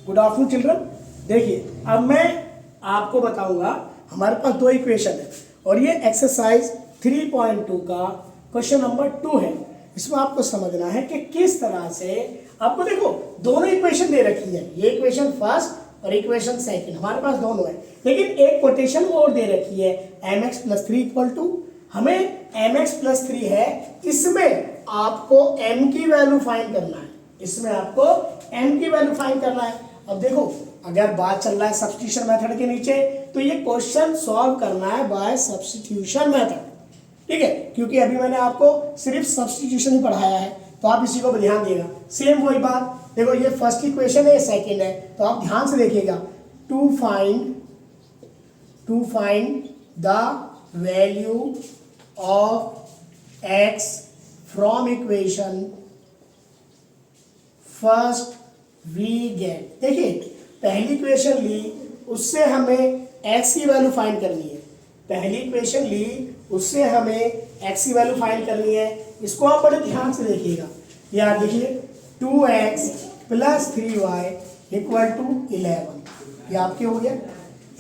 Good afternoon children. देखिए अब मैं आपको बताऊंगा, हमारे पास दो इक्वेशन है और ये एक्सरसाइज 3.2 का क्वेश्चन नंबर 2 है। इसमें आपको समझना है कि किस तरह से आपको, देखो दोनों इक्वेशन दे रखी है, ये इक्वेशन फर्स्ट और इक्वेशन सेकंड हमारे पास दोनों है, लेकिन एक कोटेशन और दे रखी है mx + 3 इक्वल टू, हमें mx + 3 है, इसमें आपको m की वैल्यू फाइंड करना है, इसमें आपको m की वैल्यू फाइंड करना है। अब देखो अगर बात चल रहा है सब्स्टिट्यूशन मेथड के नीचे, तो ये क्वेश्चन सॉल्व करना है बाय सब्स्टिट्यूशन मेथड, ठीक है, क्योंकि अभी मैंने आपको सिर्फ सब्स्टिट्यूशन ही पढ़ाया है, तो आप इसी को ध्यान देगा। सेम वही बात, देखो ये फर्स्ट इक्वेशन है, ये सेकंड है, तो आप ध्यान से देखिएगा। To find the value of x from equation first we get, देखिए पहली इक्वेशन ली, उससे हमें x की वैल्यू फाइंड करनी है, पहली इक्वेशन ली उससे हमें x की वैल्यू फाइंड करनी है। इसको आप बड़े ध्यान से देखिएगा। यार देखिए 2x + 3y = 11, ये आपके हो गया,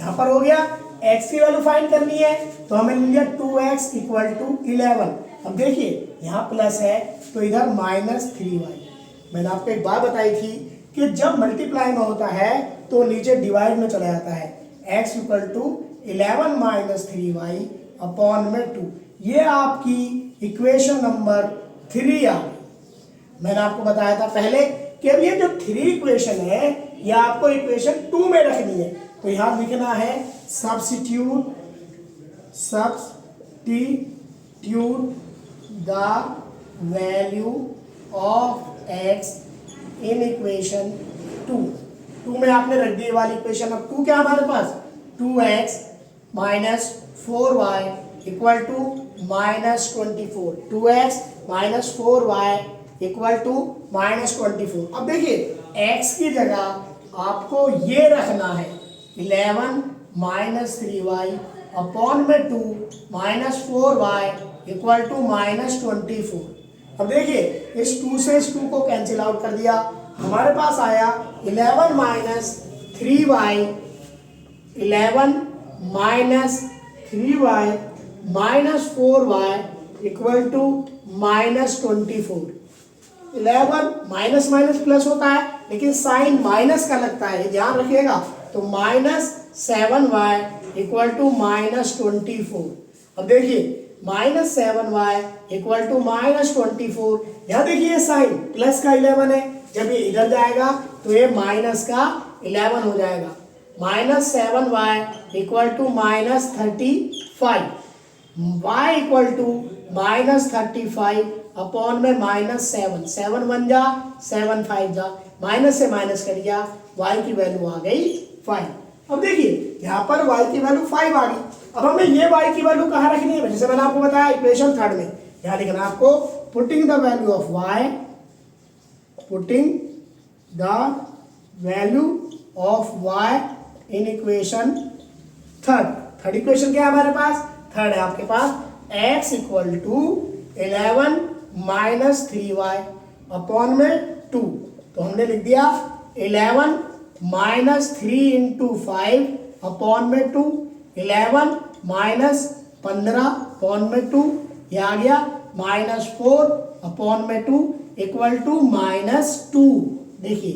यहाँ पर हो गया x की वैल्यू फाइंड करनी है, तो हमें ले लिया 2x = 11। अब देखिए यहाँ प्लस है तो इधर -3y। मैंने आपको एक बात बताई थी कि जब मल्टीप्लाई में होता है तो नीचे डिवाइड में चला जाता है, x = 11 - 3y / 2, ये आपकी इक्वेशन नंबर 3 आ गई। मैंने आपको बताया था पहले कि अब ये जो 3 इक्वेशन है ये आपको इक्वेशन 2 में रखनी है, तो यहां लिखना है substitute the value of x in equation 2 में आपने रख दी वाली इक्वेशन। अब 2 क्या हमारे पास, 2x - 4y = -24, 2x - 4y = -24। अब देखिए x की जगह आपको ये रखना है 11 - 3y / 2 -4y = -24। अब देखिए इस 2 से इस 2 को कैंसिल आउट कर दिया, हमारे पास आया 11 - 3y 11 - 3y -4y = -24। 11 minus minus plus होता है, लेकिन साइन माइनस का लगता है, ध्यान रखिएगा, तो -7y = -24। अब देखिए -7y = -24, यहाँ देखिए साइन प्लस का 11 है, जब ये इधर जाएगा तो ये माइनस का 11 हो जाएगा। -7y = -35, y = -35 अपॉन में -7, 7 1 जा 7 5 जा, माइनस से माइनस कर दिया, y की वैल्यू आ गई 5। अब देखिए यहाँ पर y की वैल्यू 5 आ गई। अब हमें ये y की वैल्यू कहाँ रखनी है, जैसे मैंने आपको बताया इक्वेशन 3 में, यहाँ लिखना आपको putting the value of y in equation 3। Equation क्या है हमारे पास, 3 है आपके पास, x = 11 - 3y / 2, तो हमने लिख दिया 11 - 3 × 5 / 2, 11 - 15 / 2, ये आ गया -4 / 2 = -2। देखिए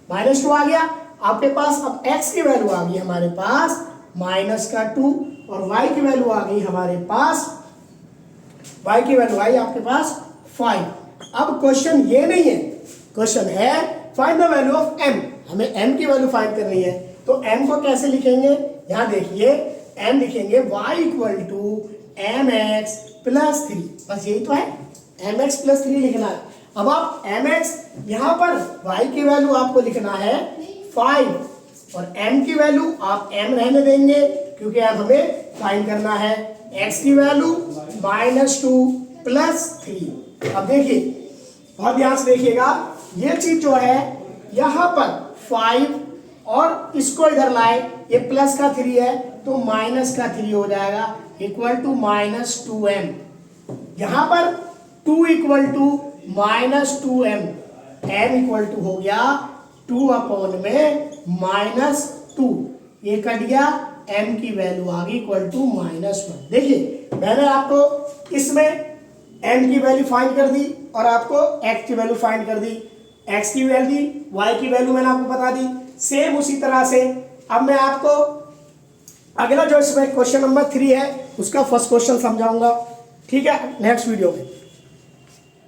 -2 आ गया आपके पास। अब x की वैल्यू आ गई हमारे पास -2 और y की वैल्यू आ गई हमारे पास, y की वैल्यू आई आपके पास 5। अब क्वेश्चन ये नहीं है, क्वेश्चन है find the value of m, हमें m की वैल्यू फाइंड करनी है, तो m को कैसे लिखेंगे, यहाँ देखिए m लिखेंगे y = mx + 3, बस यही तो है, mx + 3 लिखना है। अब आप mx, यहाँ पर y की वैल्यू आपको लिखना है 5 और m की वैल्यू आप m रहने देंगे, क्योंकि अब हमें फाइंड करना है x की वैल्यू -2 + 3। अब देखिए बहुत ध्यान से देखिएगा, ये चीज जो है यहाँ पर 5 और इसको इधर लाए, ये प्लस का 3 है तो माइनस का 3 हो जाएगा = -2m। यहाँ पर 2 = -2m, m = हो गया 2 अपॉन में -2, ये कट गया, m की वैल्यू आ गई इक्वल टू -1। देखिए मैंने आपको इसमें m की वैल्यू फाइंड कर दी और आपको x की वैल्यू फाइंड कर दी, x की वैल्यू y की वैल्यू मैंने आपको बता दी। सेम उसी तरह से अब मैं आपको अगला जो इसमें क्वेश्चन नंबर 3 है उसका फर्स्ट क्वेश्चन समझाऊंगा, ठीक है, नेक्स्ट वीडियो में।